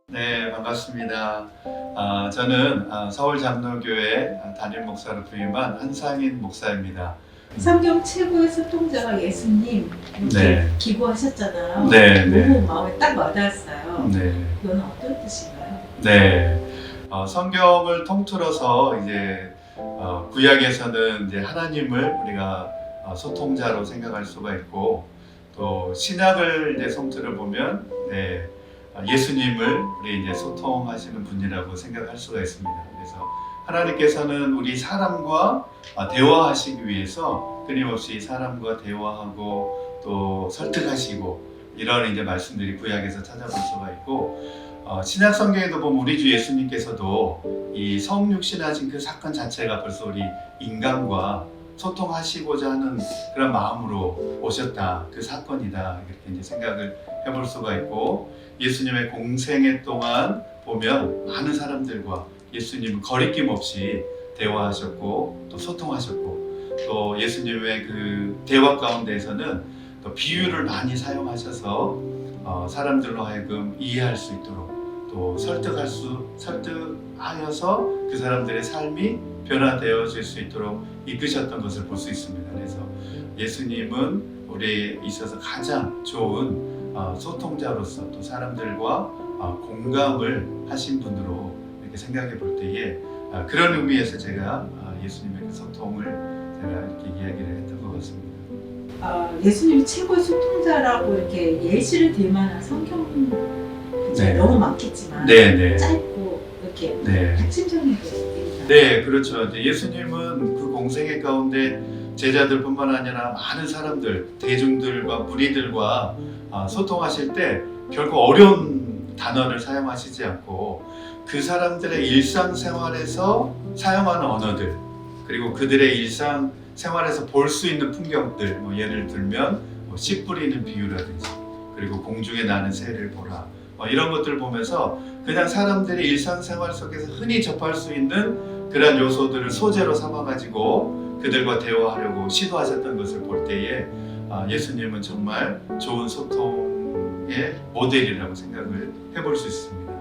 네, 반갑습니다. 저는 서울 장로교회 담임 목사로 부임한 한상인 목사입니다. 성경 최고의 소통자가 예수님 이렇게 네. 기고하셨잖아요. 네, 네. 너무 마음에 딱 와닿았어요. 네, 이건 어떤 뜻인가요? 네. 성경을 통틀어서 이제 구약에서는 이제 하나님을 우리가 소통자로 생각할 수가 있고, 또 신약을 이제 통틀어 보면 네, 예수님을 우리 이제 소통하시는 분이라고 생각할 수가 있습니다. 그래서 하나님께서는 우리 사람과 대화하시기 위해서 끊임없이 사람과 대화하고 또 설득하시고 이런 이제 말씀들이 구약에서 찾아볼 수가 있고, 신약 성경에도 보면 우리 주 예수님께서도 이 성육신하신 그 사건 자체가 벌써 우리 인간과 소통하시고자 하는 그런 마음으로 오셨다, 그 사건이다, 이렇게 이제 생각을 해볼 수가 있고, 예수님의 공생애 동안 보면 많은 사람들과 예수님은 거리낌 없이 대화하셨고 또 소통하셨고, 또 예수님의 그 대화 가운데에서는 또 비유를 많이 사용하셔서 사람들로 하여금 이해할 수 있도록 또 설득하여서 그 사람들의 삶이 변화되어질 수 있도록 이끄셨던 것을 볼 수 있습니다. 그래서 예수님은 우리에 있어서 가장 좋은 소통자로서 또 사람들과 공감을 하신 분으로 이렇게 생각해 볼 때에 그런 의미에서 제가 예수님의 그 소통을 제가 이렇게 이야기를 했던 것 같습니다. 예수님이 최고의 소통자라고 이렇게 예시를 들 만한 성경 네. 너무 많겠지만 네. 짧고 이렇게 네. 핵심적인 게 있나요? 네, 그렇죠. 예수님은 그 공생애 가운데 제자들뿐만 아니라 많은 사람들, 대중들과 무리들과 소통하실 때 결코 어려운 단어를 사용하시지 않고 그 사람들의 일상생활에서 사용하는 언어들, 그리고 그들의 일상생활에서 볼 수 있는 풍경들, 예를 들면 씨 뿌리는 비유라든지, 그리고 공중에 나는 새를 보라, 이런 것들을 보면서 그냥 사람들의 일상생활 속에서 흔히 접할 수 있는 그런 요소들을 소재로 삼아가지고 그들과 대화하려고 시도하셨던 것을 볼 때에 예수님은 정말 좋은 소통의 모델이라고 생각을 해볼 수 있습니다.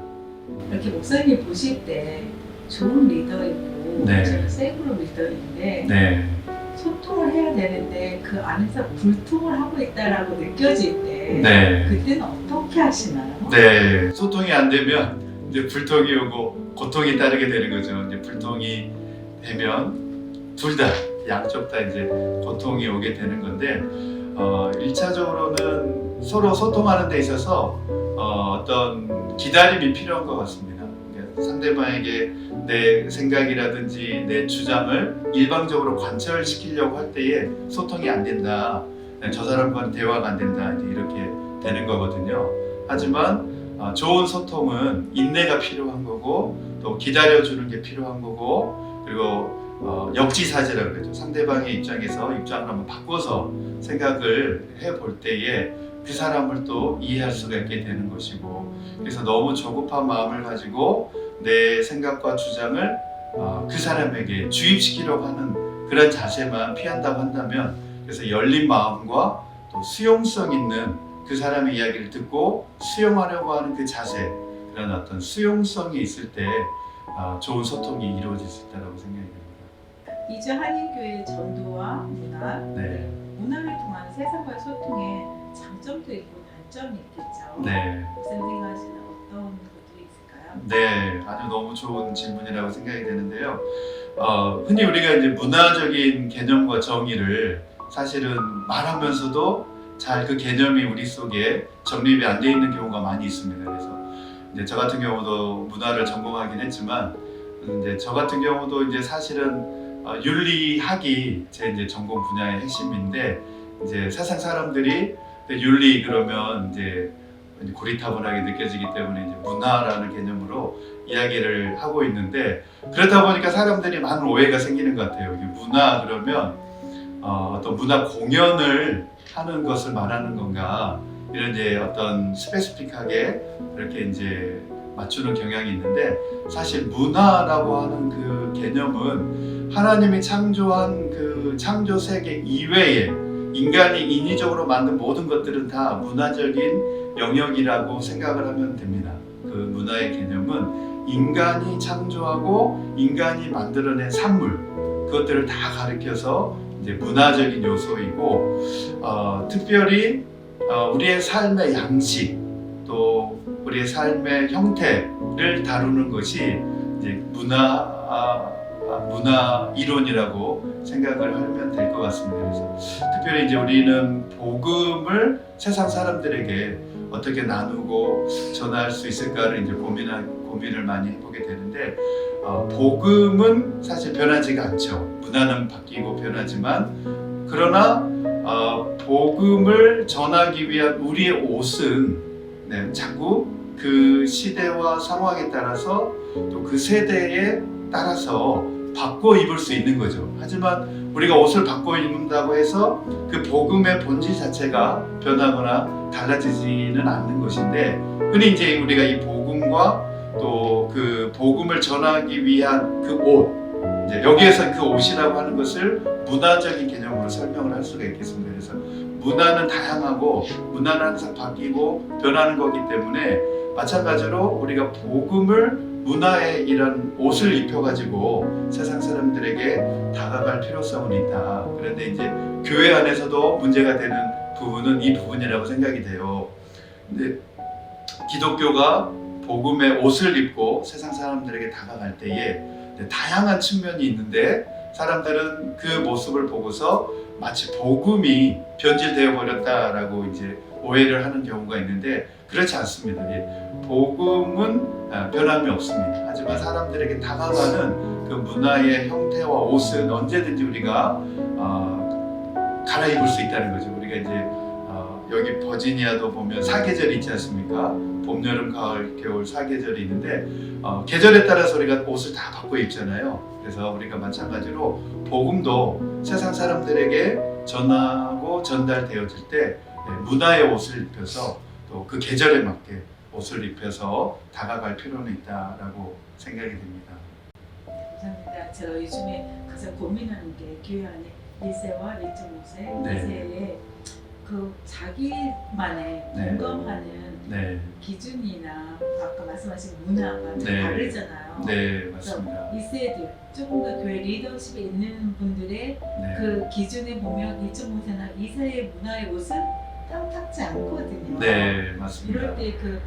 이렇게 목사님이 보실 때 좋은 리더이고 네. 제가 세그로 리더인데 네, 소통을 해야 되는데 그 안에서 불통을 하고 있다라고 느껴질 때 네. 그때는 어떻게 하시나요? 네, 소통이 안 되면 이제 불통이 오고 고통이 따르게 되는 거죠. 이제 불통이 되면 둘 다, 양쪽 다 이제 고통이 오게 되는 건데, 1차적으로는 서로 소통하는 데 있어서 어떤 기다림이 필요한 것 같습니다. 상대방에게 내 생각이라든지 내 주장을 일방적으로 관철시키려고 할 때에 소통이 안 된다, 저 사람과는 대화가 안 된다, 이제 이렇게 되는 거거든요. 하지만 좋은 소통은 인내가 필요한 거고 또 기다려주는 게 필요한 거고, 그리고 역지사지라고 그러죠. 상대방의 입장에서 입장을 한번 바꿔서 생각을 해볼 때에 그 사람을 또 이해할 수가 있게 되는 것이고, 그래서 너무 조급한 마음을 가지고 내 생각과 주장을 그 사람에게 주입시키려고 하는 그런 자세만 피한다고 한다면, 그래서 열린 마음과 또 수용성 있는 그 사람의 이야기를 듣고 수용하려고 하는 그 자세, 그런 어떤 수용성이 있을 때 좋은 소통이 이루어질 수 있다고 생각이 됩니다. 이주 한인교회의 전도와 문화, 네. 문화를 통한 세상과의 소통에 장점도 있고 단점이 있겠죠. 네. 목사님 생각하시는 어떤 것들이 있을까요? 네, 아주 너무 좋은 질문이라고 생각이 되는데요. 흔히 우리가 이제 문화적인 개념과 정의를 사실은 말하면서도 잘 그 개념이 우리 속에 정립이 안 돼 있는 경우가 많이 있습니다. 그래서 이제 저 같은 경우도 문화를 전공하긴 했지만, 이제 저 같은 경우도 이제 사실은 윤리학이 제 이제 전공 분야의 핵심인데, 이제 세상 사람들이 윤리 그러면 이제 고리타분하게 느껴지기 때문에 이제 문화라는 개념으로 이야기를 하고 있는데, 그러다 보니까 사람들이 많은 오해가 생기는 것 같아요. 이게 문화 그러면 어떤 문화 공연을 하는 것을 말하는 건가, 이런 이제 어떤 스페시픽하게 그렇게 이제 맞추는 경향이 있는데, 사실 문화라고 하는 그 개념은 하나님이 창조한 그 창조 세계 이외에 인간이 인위적으로 만든 모든 것들은 다 문화적인 영역이라고 생각을 하면 됩니다. 그 문화의 개념은 인간이 창조하고 인간이 만들어낸 산물, 그것들을 다 가리켜서 이제 문화적인 요소이고, 특별히 우리의 삶의 양식, 또 우리의 삶의 형태를 다루는 것이 이제 문화 이론이라고 생각을 하면 될 것 같습니다. 그래서 특별히 이제 우리는 복음을 세상 사람들에게 어떻게 나누고 전할 수 있을까를 이제 고민을 많이 해보게 되는데, 복음은 사실 변하지가 않죠. 문화는 바뀌고 변하지만, 그러나 복음을 전하기 위한 우리의 옷은 자꾸 그 시대와 상황에 따라서 또 그 세대에 따라서 바꿔 입을 수 있는 거죠. 하지만 우리가 옷을 바꿔 입는다고 해서 그 복음의 본질 자체가 변하거나 달라지지는 않는 것인데, 흔히 이제 우리가 이 복음과 또 그 복음을 전하기 위한 그 옷, 이제 여기에서 그 옷이라고 하는 것을 문화적인 개념으로 설명을 할 수가 있겠습니다. 그래서 문화는 다양하고 문화는 항상 바뀌고 변하는 거기 때문에, 마찬가지로 우리가 복음을 문화의 이런 옷을 입혀가지고 세상 사람들에게 다가갈 필요성은 있다. 그런데 이제 교회 안에서도 문제가 되는 부분은 이 부분이라고 생각이 돼요. 근데 기독교가 복음의 옷을 입고 세상 사람들에게 다가갈 때에 다양한 측면이 있는데, 사람들은 그 모습을 보고서 마치 복음이 변질되어 버렸다라고 이제 오해를 하는 경우가 있는데, 그렇지 않습니다. 복음은 변함이 없습니다. 하지만 사람들에게 다가가는 그 문화의 형태와 옷은 언제든지 우리가 갈아입을 수 있다는 거죠. 우리가 이제 여기 버지니아도 보면 사계절이 있지 않습니까? 봄, 여름, 가을, 겨울 사계절이 있는데, 계절에 따라서 우리가 옷을 다 바꿔 입잖아요. 그래서 우리가 마찬가지로 복음도 세상 사람들에게 전하고 전달되어질 때 문화의 옷을 입혀서 또 그 계절에 맞게 옷을 입혀서 다가갈 필요는 있다라고 생각이 됩니다. 감사합니다. 제가 요즘에 가장 고민하는 게 교회 안에 1세와 1.5세, 네. 2세의 그 자기만의 공감하는 기준이나 아까 말씀하신 문화가 좀 다르잖아요. 네, 맞습니다. 2세들, 조금 더 교회 리더십에 있는 분들의 그 기준에 보면 1.5세나 2세의 문화의 옷은 딱 탁지 않거든요. 네, 맞습니다. 이럴 때 그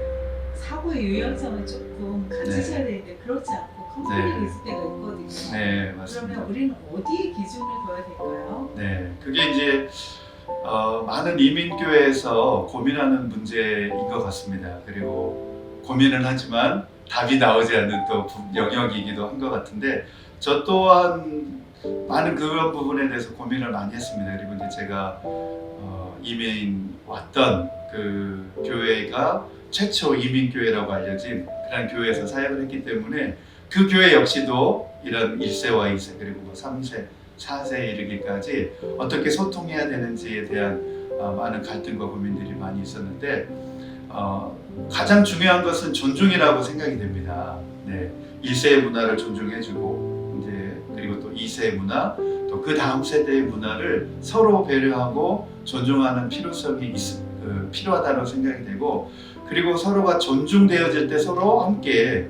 사고의 유연성을 조금 갖추셔야 되는데, 그렇지 않고 컨플릭이 있을 때가 있거든요. 네, 맞습니다. 그러면 우리는 어디에 기준을 둬야 될까요? 네, 그게 이제 많은 이민교회에서 고민하는 문제인 것 같습니다. 그리고 고민은 하지만 답이 나오지 않는 또 영역이기도 한 것 같은데, 저 또한 많은 그런 부분에 대해서 고민을 많이 했습니다. 그리고 이제 제가 이민 왔던 그 교회가 최초 이민교회라고 알려진 그런 교회에서 사역을 했기 때문에, 그 교회 역시도 이런 1세와 2세 그리고 3세, 4세에 이르기까지 어떻게 소통해야 되는지에 대한 많은 갈등과 고민들이 많이 있었는데, 가장 중요한 것은 존중이라고 생각이 됩니다. 1세의 문화를 존중해주고, 이제 그리고 또 2세의 문화, 또 그 다음 세대의 문화를 서로 배려하고 존중하는 필요성이 필요하다고 생각이 되고, 그리고 서로가 존중되어질 때 서로 함께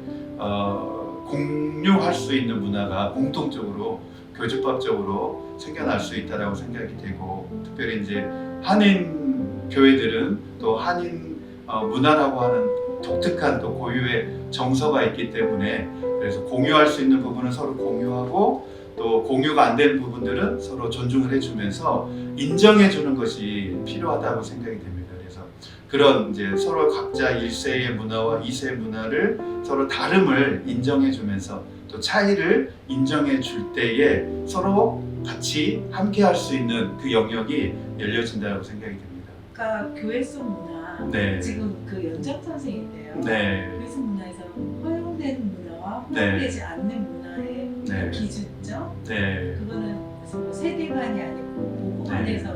공유할 수 있는 문화가 공통적으로 교주법적으로 생겨날 수 있다고 생각이 되고, 특별히 이제 한인 교회들은 또 한인 문화라고 하는 독특한 또 고유의 정서가 있기 때문에, 그래서 공유할 수 있는 부분은 서로 공유하고, 또 공유가 안 되는 부분들은 서로 존중을 해주면서 인정해주는 것이 필요하다고 생각이 됩니다. 그래서 그런 이제 서로 각자 1세의 문화와 2세의 문화를 서로 다름을 인정해주면서 또 차이를 인정해줄 때에 서로 같이 함께할 수 있는 그 영역이 열려진다고 생각이 됩니다. 아까 교회 속 문화, 지금 그 연장선생인데요. 교회 속 문화에서 허용된 문화와 허용되지 않는 문화의 그 기준점, 그거는 뭐 세대만이 아니고 복음 안에서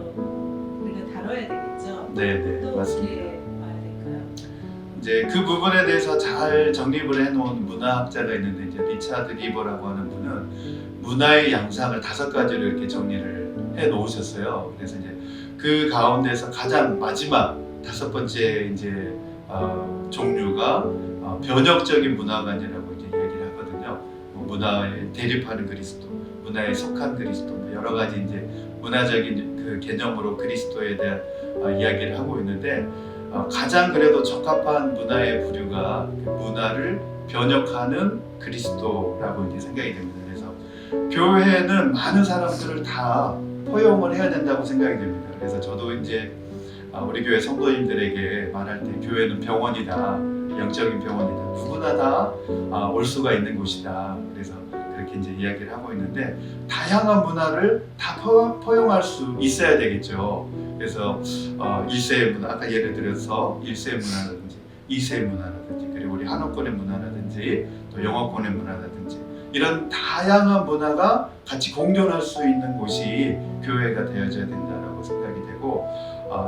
우리가 다뤄야 되겠죠. 또 맞습니다. 어떻게 봐야 될까요? 이제 그 부분에 대해서 잘 정립을 해놓은 문화학자가 있는데, 이제 리차드 리버라고 하는 분은 문화의 양상을 5가지로 이렇게 정리를 해 놓으셨어요. 그래서 이제 그 가운데서 가장 마지막 5번째 이제 종류가 변혁적인 문화관이라고 이제 이야기를 하거든요. 뭐 문화에 대립하는 그리스도, 문화에 속한 그리스도, 뭐 여러 가지 이제 문화적인 그 개념으로 그리스도에 대한 이야기를 하고 있는데 가장 그래도 적합한 문화의 부류가 그 문화를 변혁하는 그리스도라고 이제 생각이 됩니다. 그래서 교회는 많은 사람들을 다 포용을 해야 된다고 생각이 됩니다. 그래서 저도 이제 우리 교회 성도님들에게 말할 때 교회는 병원이다, 영적인 병원이다, 누구나 다 올 수가 있는 곳이다. 그래서 그렇게 이제 이야기를 하고 있는데 다양한 문화를 다 포용할 수 있어야 되겠죠. 그래서 1세 문화, 아까 예를 들어서 1세 문화라든지 2세 문화라든지 그리고 우리 한옥권의 문화라든지 또 영어권의 문화라든지 이런 다양한 문화가 같이 공존할 수 있는 곳이 교회가 되어져야 된다라고 생각이 되고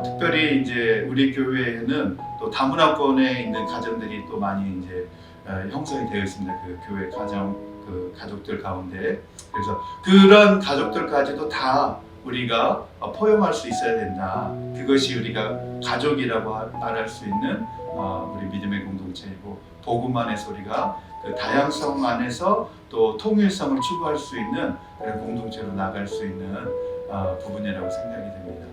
특별히 이제 우리 교회에는 또 다문화권에 있는 가정들이 또 많이 이제 형성이 되어 있습니다. 그 교회 가정 그 가족들 가운데 그래서 그런 가족들까지도 다 우리가 포용할 수 있어야 된다. 그것이 우리가 가족이라고 말할 수 있는 우리 믿음의 공동체이고 복음 안에서 우리가 그 다양성 안에서 또 통일성을 추구할 수 있는 그런 공동체로 나갈 수 있는 부분이라고 생각이 됩니다.